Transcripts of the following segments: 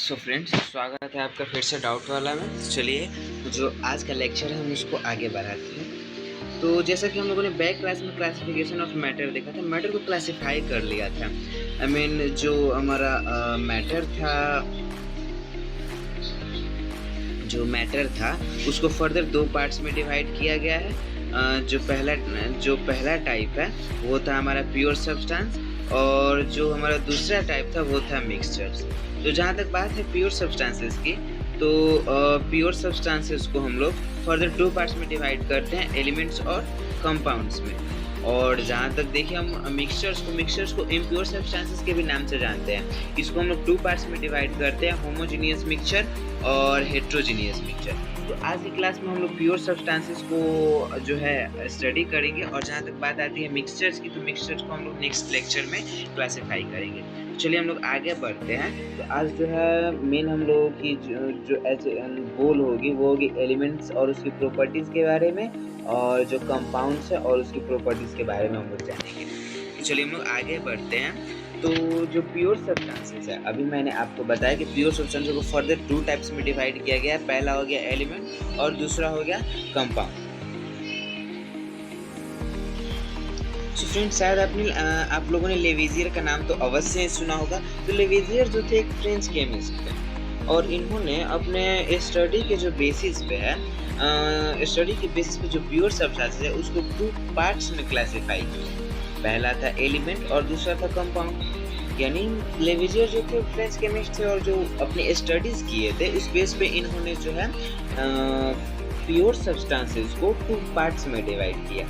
So friends, स्वागत है आपका फिर से डाउट वाला में। चलिए, जो आज का लेक्चर है हम उसको आगे बढ़ाते हैं। तो जैसा कि हम लोगों ने बैक क्लास में क्लासिफिकेशन ऑफ मैटर देखा था, मैटर को क्लासिफाई कर लिया था। जो हमारा मैटर था उसको फर्दर दो पार्ट्स में डिवाइड किया गया है। जो पहला टाइप है वो था हमारा प्योर सब्सटेंस, और जो हमारा दूसरा टाइप था वो था मिक्सचर्स। तो जहाँ तक बात है प्योर सब्सटेंसेस की, तो प्योर सब्सटेंसेस को हम लोग फर्दर दो पार्ट्स में डिवाइड करते हैं, एलिमेंट्स और कंपाउंड्स में। और जहाँ तक देखिए हम मिक्सचर्स को इम्प्योर सब्सटेंसेस के भी नाम से जानते हैं। इसको हम लोग टू पार्ट्स में डिवाइड करते हैं, होमोजीनियस मिक्सचर और हेट्रोजीनियस मिक्सचर। तो आज की क्लास में हम लोग प्योर सब्सटेंसेस को जो है स्टडी करेंगे, और जहाँ तक बात आती है मिक्सचर्स की, तो मिक्सचर्स को हम लोग नेक्स्ट लेक्चर में क्लासीफाई करेंगे। चलिए हम लोग आगे बढ़ते हैं। तो आज जो है मेन हम लोगों की जो गोल होगी वो होगी एलिमेंट्स और उसकी प्रॉपर्टीज़ के बारे में, और जो कंपाउंड्स है और उसकी प्रॉपर्टीज़ के बारे में हम लोग जानेंगे। तो चलिए हम लोग आगे बढ़ते हैं। तो जो प्योर सब्सटेंसेस है, अभी मैंने आपको बताया कि प्योर सब्सटेंसेस को फर्दर टू टाइप्स में डिवाइड किया गया है। पहला हो गया एलिमेंट और दूसरा हो गया कंपाउंड। तो फ्रेंड्स, शायद आप लोगों ने लेविजियर का नाम तो अवश्य ही सुना होगा। तो लेविजियर जो थे एक फ्रेंच केमिस्ट थे, और इन्होंने अपने स्टडी के जो बेसिस पे है, स्टडी के बेसिस पे जो प्योर सब्सटेंसेस है उसको टू पार्ट्स में क्लासिफाई किया। पहला था एलिमेंट और दूसरा था कंपाउंड। यानी लेविजियर जो थे फ्रेंच केमिस्ट थे, और जो अपने स्टडीज किए थे उस बेस पे इन्होंने जो है प्योर सब्सटेंसेस को टू पार्ट्स में डिवाइड किया।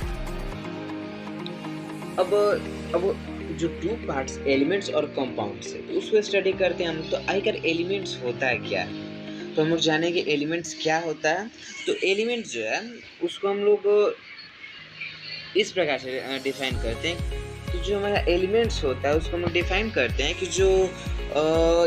अब जो टू पार्ट्स एलिमेंट्स और कंपाउंड्स है, तो उसको स्टडी करते हैं हम। तो आखिर एलिमेंट्स होता है क्या है, तो हम लोग जानेंगे एलिमेंट्स क्या होता है। तो एलिमेंट्स जो है उसको हम लोग इस प्रकार से डिफाइन करते हैं। तो जो हमारा एलिमेंट्स होता है उसको हम लोग डिफाइन करते हैं कि जो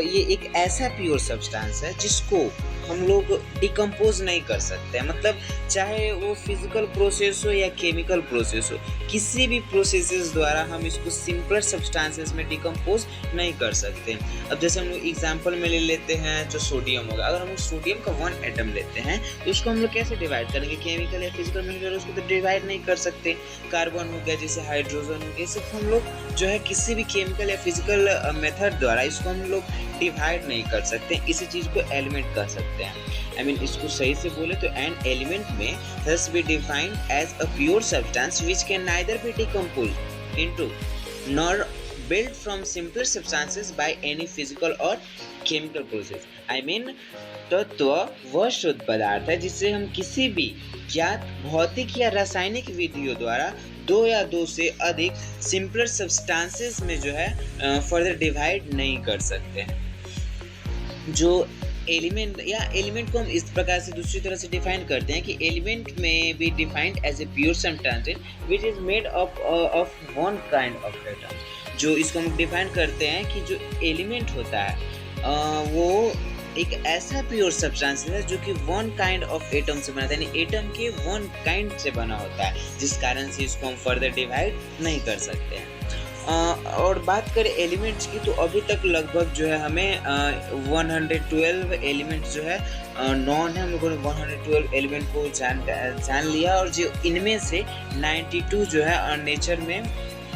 ये एक ऐसा प्योर सब्सटेंस है जिसको हम लोग डिकम्पोज नहीं कर सकते हैं। मतलब चाहे वो फिजिकल प्रोसेस हो या केमिकल प्रोसेस हो, किसी भी प्रोसेसेस द्वारा हम इसको सिंपलर सब्सटेंसेस में डिकम्पोज नहीं कर सकते। अब जैसे हम लोग एग्जांपल में ले लेते हैं जो सोडियम होगा। अगर हम लोग सोडियम का वन एटम लेते हैं तो उसको हम लोग कैसे डिवाइड करेंगे? केमिकल या फिजिकल में उसको तो डिवाइड नहीं कर सकते। कार्बन हो गया, जैसे हाइड्रोजन हो गया, सिर्फ हम लोग जो है किसी भी केमिकल या फिजिकल मेथड द्वारा इसको हम लोग डिवाइड नहीं कर सकते। इसी चीज़ को एलिमेंट कह सकते हैं। इसको सही से बोले तो एन एलिमेंट में thus be defined as a pure substance which can neither be decomposed into nor built from simpler substances by any physical or chemical process। तत्व वह शुद्ध पदार्थ है जिससे हम किसी भी ज्ञात भौतिक या रासायनिक विधियों द्वारा दो या दो से अधिक सिंपलर सब्सटेंसेस में जो है फर्दर डिवाइड नहीं कर सकते हैं। जो एलिमेंट को हम इस प्रकार से दूसरी तरह से डिफाइन करते हैं कि एलिमेंट में be defined as a pure substance which is made of one kind of atom. जो इसको हम डिफाइन करते हैं कि जो एलिमेंट होता है वो एक ऐसा प्योर सब्सटेंस है जो कि वन काइंड ऑफ एटम से बना है, यानी एटम के वन काइंड से बना होता है, जिस कारण से इसको हम फर्दर डिवाइड नहीं कर सकते हैं। और बात करें एलिमेंट्स की, तो अभी तक लगभग जो है हमें 112 एलिमेंट्स जो है नॉन है। हम लोगों ने 112 एलिमेंट को जान लिया, और जो इनमें से 92 जो है नेचर में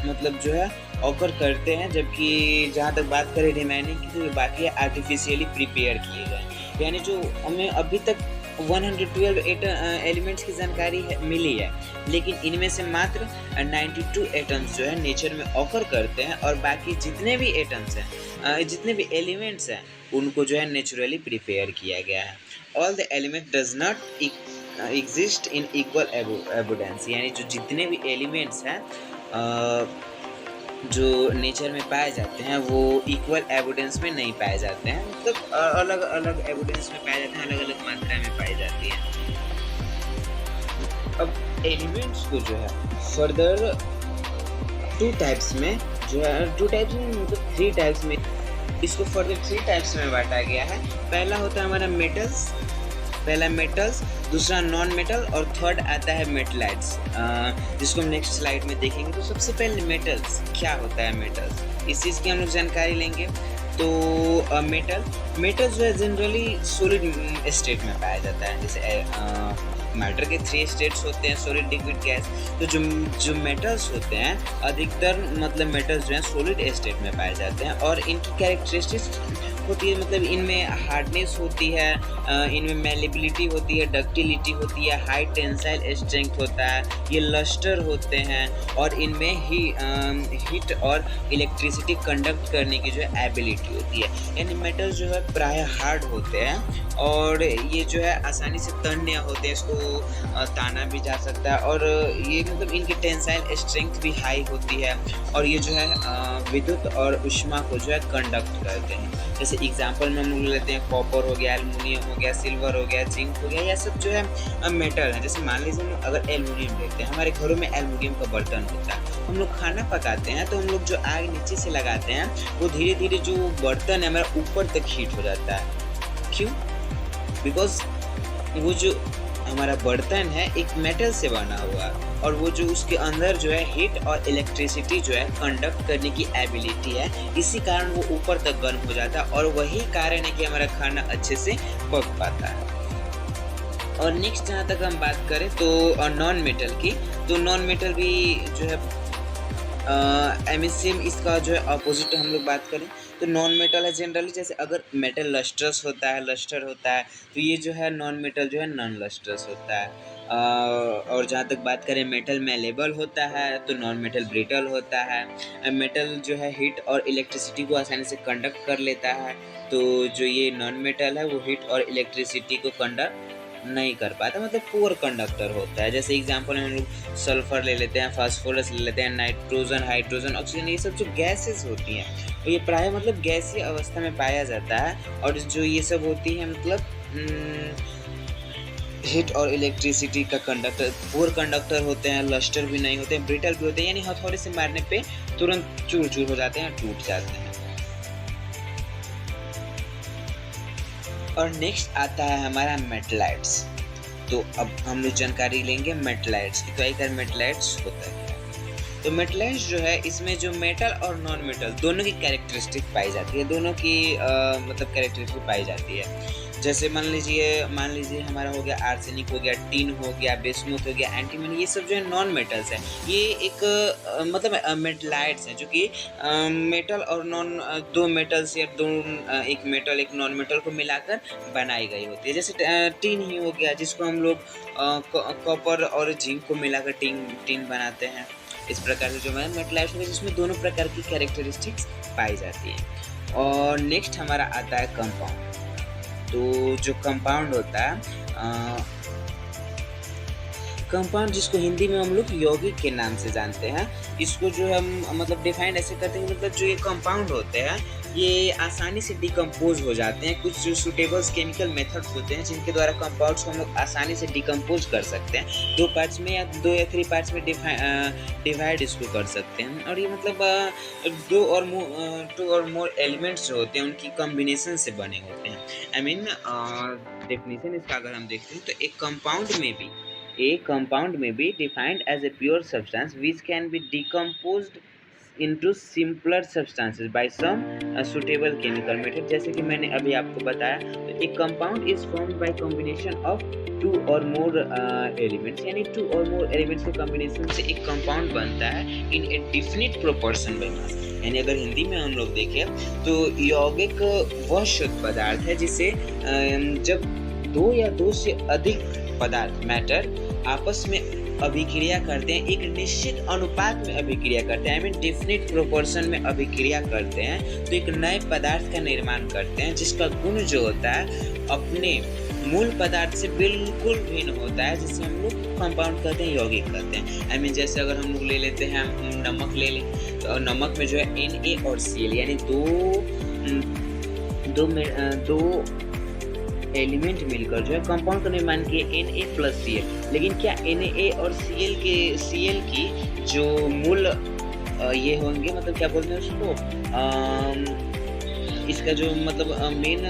मतलब जो है ऑकर करते हैं, जबकि जहाँ तक बात करें रिमेनिंग की तो बाकी आर्टिफिशियली प्रिपेयर किए गए। यानी जो हमें अभी तक 112 एलिमेंट्स की जानकारी मिली है, लेकिन इनमें से मात्र 92 एटम्स जो है नेचर में ऑकर करते हैं, और बाकी जितने भी एटम्स हैं, जितने भी एलिमेंट्स हैं, उनको जो है नेचुरली प्रिपेयर किया गया है। All the element does not exist in equal एबुडेंस। यानी जो जितने भी एलिमेंट्स हैं जो नेचर में पाए जाते हैं वो इक्वल एविडेंस में नहीं पाए जाते हैं। मतलब अलग अलग एविडेंस में पाए जाते हैं, अलग अलग मात्रा में पाई जाती है। अब एलिमेंट्स को जो है फर्दर टू टाइप्स में मतलब थ्री टाइप्स में इसको फर्दर थ्री टाइप्स में बांटा गया है। पहला होता है हमारा मेटल्स, दूसरा नॉन मेटल, और थर्ड आता है मेटलाइट्स, जिसको हम नेक्स्ट स्लाइड में देखेंगे। तो सबसे पहले मेटल्स क्या होता है? मेटल्स इस चीज़ की हम लोग जानकारी लेंगे। तो मेटल जो है जनरली सॉलिड स्टेट में पाया जाता है। जैसे मैटर के 3 स्टेट्स होते हैं, सॉलिड, लिक्विड, गैस। तो जो मेटल्स होते हैं अधिकतर मतलब मेटल्स जो हैं सॉलिड स्टेट में पाए जाते हैं और इनकी कैरेक्टरिस्टिक्स होती है, मतलब इनमें हार्डनेस होती है, इनमें मेलेबिलिटी होती है, डक्टिलिटी होती है, हाई टेंसाइल स्ट्रेंथ होता है, ये लस्टर होते हैं और इनमें ही हीट और इलेक्ट्रिसिटी कंडक्ट करने की जो है एबिलिटी होती है। यानी मेटल्स जो है प्राय हार्ड होते हैं और ये जो है आसानी से तन्य होते हैं, इसको ताना भी जा सकता है और ये मतलब इनकी टेंसाइल स्ट्रेंथ भी हाई होती है और ये जो है विद्युत और ऊष्मा को जो है कंडक्ट करते हैं। जैसे एग्जांपल में हम लोग लेते हैं कॉपर हो गया, एल्युमिनियम हो गया, सिल्वर हो गया, जिंक हो गया, यह सब जो है मेटल है। जैसे मान लीजिए हम अगर एल्युमिनियम लेते हैं, हमारे घरों में एल्युमिनियम का बर्तन होता है, हम लोग खाना पकाते हैं तो हम लोग जो आग नीचे से लगाते हैं वो धीरे धीरे जो बर्तन है हमारा ऊपर तक हीट हो जाता है। क्यों? बिकॉज वो जो हमारा बर्तन है एक मेटल से बना हुआ और वो जो उसके अंदर जो है हीट और इलेक्ट्रिसिटी जो है कंडक्ट करने की एबिलिटी है, इसी कारण वो ऊपर तक गर्म हो जाता है और वही कारण है कि हमारा खाना अच्छे से पक पाता है। और नेक्स्ट जहाँ तक हम बात करें तो नॉन मेटल की, तो नॉन मेटल भी जो है सेम इसका जो है अपोजिट हम लोग बात करें तो नॉन मेटल है जनरली, जैसे अगर मेटल लस्टर्स होता है, लस्टर होता है, तो ये जो है नॉन मेटल जो है नॉन लस्टर्स होता है। और जहाँ तक बात करें मेटल मेलेबल होता है तो नॉन मेटल ब्रिटल होता है। मेटल जो है हीट और इलेक्ट्रिसिटी को आसानी से कंडक्ट कर लेता है, तो जो ये नॉन मेटल है वो हीट और इलेक्ट्रिसिटी को कंडक्ट नहीं कर पाता, मतलब पुअर कंडक्टर होता है। जैसे एग्जांपल में हम लोग सल्फर ले लेते हैं, फास्फोरस ले लेते हैं, नाइट्रोजन, हाइड्रोजन, ऑक्सीजन, ये सब जो गैसेस होती हैं तो ये प्राय मतलब गैसीय अवस्था में पाया जाता है और जो ये सब होती है मतलब हीट और इलेक्ट्रिसिटी का कंडक्टर, पुअर कंडक्टर होते हैं, लस्टर भी नहीं होते हैं, ब्रिटल भी होते हैं, यानी हथौड़े से मारने पे तुरंत चूर चूर हो जाते हैं, टूट जाते हैं। और नेक्स्ट आता है हमारा मेटलाइट्स। तो अब हम लोग जानकारी लेंगे मेटलाइट्स की। तो आखिर मेटलाइट्स होता है क्या? तो मेटलाइट्स जो है इसमें जो मेटल और नॉन मेटल दोनों की कैरेक्टरिस्टिक पाई जाती है, दोनों की मतलब कैरेक्टरिस्टिक पाई जाती है। जैसे मान लीजिए हमारा हो गया आर्सेनिक, हो गया टिन, हो गया बिस्मुथ, हो गया एंटीमनी, ये सब जो है नॉन मेटल्स हैं। ये एक मतलब मेटलाइट्स हैं जो कि मेटल और नॉन दो मेटल्स या दो एक मेटल एक नॉन मेटल को मिलाकर बनाई गई होती है। जैसे टिन ही हो गया जिसको हम लोग कॉपर और जिंक को मिलाकर टिन बनाते हैं। इस प्रकार से जो है मेटलाइट्स होंगे जिसमें दोनों प्रकार की कैरेक्टरिस्टिक्स पाई जाती है। और नेक्स्ट हमारा आता है कंपाउंड। तो जो कंपाउंड होता है कंपाउंड जिसको हिंदी में हम लोग यौगिक के नाम से जानते हैं, इसको जो हम मतलब डिफाइन ऐसे करते हैं, मतलब जो ये कंपाउंड होते हैं ये आसानी से डिकम्पोज हो जाते हैं। कुछ जो सुटेबल केमिकल मेथड्स होते हैं जिनके द्वारा कंपाउंड्स को हम लोग आसानी से डिकम्पोज कर सकते हैं, 2 पार्ट्स में या 2 या 3 पार्ट्स में डिवाइड इसको कर सकते हैं। और ये मतलब 2 और मोर एलिमेंट्स जो होते हैं उनकी कॉम्बिनेशन से बने होते हैं। आई मीन डेफिनेशन इसका अगर हम देखते हैं तो A compound may be defined as a pure substance which can be decomposed into simpler substances by some suitable chemical method। जैसे कि मैंने अभी आपको बताया, तो एक compound is formed by combination of 2 or more elements, यानी 2 or more elements के combination से एक compound बनता है in a definite proportion by mass। यानी अगर हिंदी में हम लोग देखें तो यौगिक वह शुद्ध पदार्थ है जिसे जब 2 या 2 से अधिक पदार्थ मैटर आपस में अभिक्रिया करते हैं, एक निश्चित अनुपात में अभिक्रिया करते हैं, आई मीन डेफिनेट प्रोपोर्शन में अभिक्रिया करते हैं, तो एक नए पदार्थ का निर्माण करते हैं जिसका गुण जो होता है अपने मूल पदार्थ से बिल्कुल भिन्न होता है, जिसे हम लोग कंपाउंड कहते हैं, यौगिक कहते हैं। आई मीन जैसे अगर हम लोग ले लेते हैं नमक ले लें, तो नमक में जो है Na और Cl यानी दो एलिमेंट मिलकर जो है कंपाउंड का निर्माण किए Na प्लस Cl। लेकिन क्या Na और Cl की जो मूल ये होंगे, मतलब क्या बोलते हैं उसको, इसका जो मतलब मेन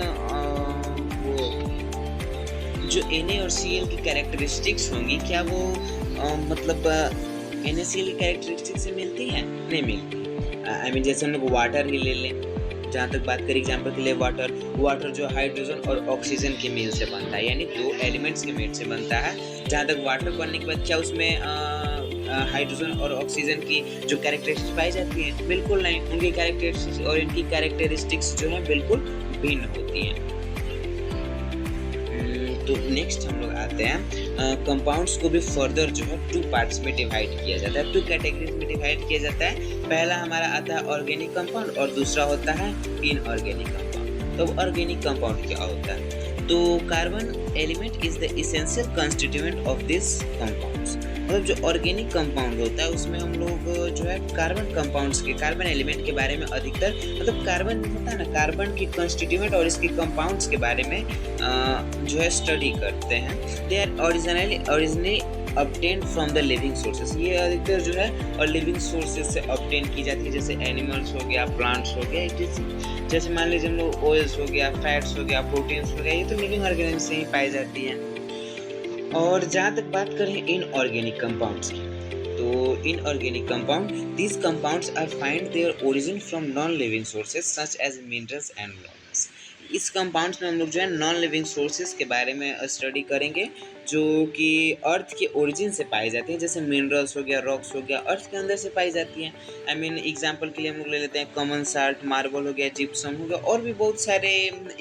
वो जो Na और Cl की कैरेक्टरिस्टिक्स होंगी, क्या वो मतलब NaCl की कैरेक्टरिस्टिक्स से मिलती हैं? नहीं मिलती। आई मीन जैसे हम लोग वाटर ही ले लें, जहाँ तक बात करें एग्जाम्पल के लिए वाटर, वाटर जो हाइड्रोजन और ऑक्सीजन के मेल से बनता है, यानी 2 एलिमेंट्स के मेल से बनता है। जहाँ तक वाटर बनने के बाद क्या उसमें हाइड्रोजन और ऑक्सीजन की जो कैरेक्टरिस्टिक्स पाई जाती हैं? बिल्कुल नहीं, उनकी कैरेक्टरिस्टिक्स और इनकी कैरेक्टरिस्टिक्स जो है बिल्कुल भिन्न होती हैं। तो नेक्स्ट हम लोग आते हैं कंपाउंड्स को भी फर्दर जो है 2 पार्ट्स में डिवाइड किया जाता है, 2 कैटेगरीज में डिवाइड किया जाता है। पहला हमारा आता है ऑर्गेनिक कंपाउंड और दूसरा होता है इनऑर्गेनिक कंपाउंड। तो ऑर्गेनिक कंपाउंड क्या होता है? तो carbon element is the essential constituent of this compounds. मतलब जो ऑर्गेनिक कंपाउंड होता है उसमें हम लोग जो है कार्बन कंपाउंड्स के, कार्बन एलिमेंट के बारे में अधिकतर, मतलब कार्बन होता है ना, कार्बन की कंस्टिट्यूएंट और इसके कंपाउंड्स के बारे में जो है स्टडी करते हैं। They are originally obtained from the living sources। ये अधिकतर जो है और लिविंग सोर्सेज से ऑब्टेन की जाती है, जैसे एनिमल्स हो गया, प्लांट्स हो गया, जैसे मान लीजिए हम लोग ऑयल्स हो गया, फैट्स हो गया, प्रोटीन्स हो गया, ये तो लिविंग ऑर्गेनिज्म से ही पाई जाती हैं। और जहाँ तक बात करें इनऑर्गेनिक कंपाउंड्स की, तो inorganic compound, these compounds are find their origin from non living sources such as minerals and minerals. इस कंपाउंड्स में हम लोग जो है नॉन लिविंग सोर्सेज के बारे में स्टडी करेंगे जो कि अर्थ के ओरिजिन से पाई जाती हैं, जैसे मिनरल्स हो गया, रॉक्स हो गया, अर्थ के अंदर से पाई जाती हैं। आई मीन एग्जांपल के लिए हम लोग ले लेते हैं कॉमन साल्ट, मार्बल हो गया, जिप्सम हो गया, और भी बहुत सारे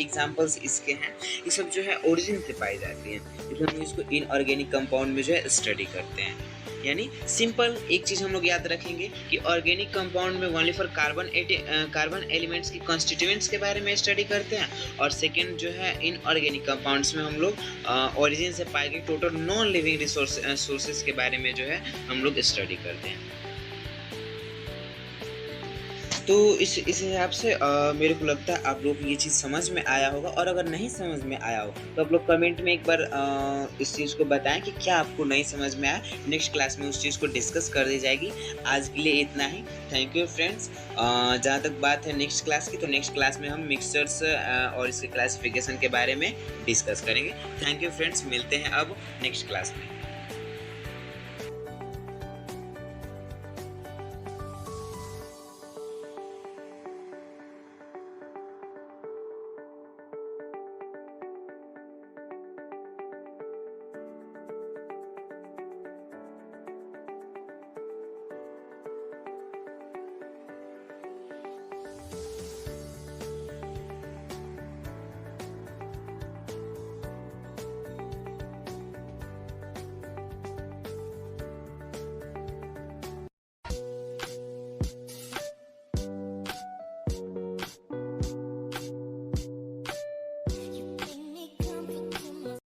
एग्जांपल्स इसके हैं। ये सब जो है ओरिजिन से पाई जाती हैं, इसलिए हम इसको इनऑर्गेनिक कंपाउंड में जो है स्टडी करते हैं। यानी सिंपल एक चीज़ हम लोग याद रखेंगे कि ऑर्गेनिक कंपाउंड में ओनली फॉर कार्बन एलिमेंट्स की कॉन्स्टिट्यूएंट्स के बारे में स्टडी करते हैं, और सेकंड जो है इनऑर्गेनिक कंपाउंड्स में हम लोग ओरिजिन से पाए गए टोटल नॉन लिविंग सोर्सेज के बारे में जो है हम लोग स्टडी करते हैं। तो इस हिसाब से मेरे को लगता है आप लोग को ये चीज़ समझ में आया होगा, और अगर नहीं समझ में आया हो तो आप लोग कमेंट में एक बार इस चीज़ को बताएं कि क्या आपको नहीं समझ में आया। नेक्स्ट क्लास में उस चीज़ को डिस्कस कर दी जाएगी। आज के लिए इतना ही। Thank you friends. जहाँ तक बात है नेक्स्ट क्लास की, तो नेक्स्ट क्लास में हम मिक्सचर्स और इसके क्लासिफिकेशन के बारे में डिस्कस करेंगे। थैंक यू फ्रेंड्स, मिलते हैं अब नेक्स्ट क्लास में।